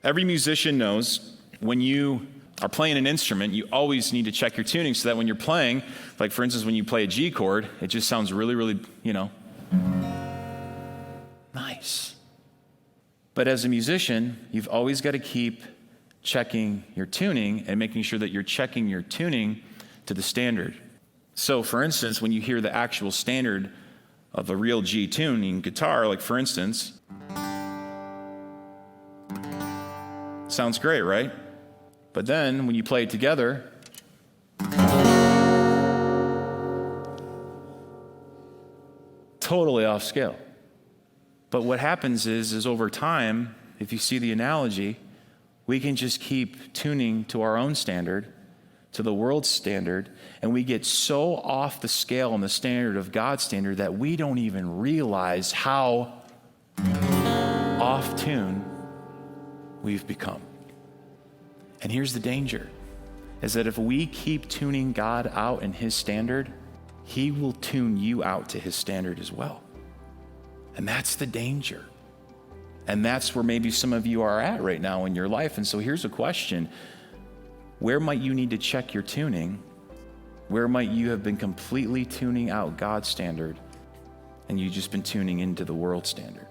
Every musician knows when you are playing an instrument, you always need to check your tuning so that when you're playing, like for instance, when you play a G chord, it just sounds really, really, nice. But as a musician, you've always got to keep checking your tuning and making sure that you're checking your tuning to the standard. So for instance, when you hear the actual standard of a real G tuning guitar, like for instance, sounds great, right? But then when you play it together, totally off scale. But what happens is over time, if you see the analogy, we can just keep tuning to our own standard, to the world's standard, and we get so off the scale and the standard of God's standard that we don't even realize how off tune we've become. And here's the danger, is that if we keep tuning God out in his standard, he will tune you out to his standard as well. And that's the danger. And that's where maybe some of you are at right now in your life. And so here's a question. Where might you need to check your tuning? Where might you have been completely tuning out God's standard and you've just been tuning into the world standard?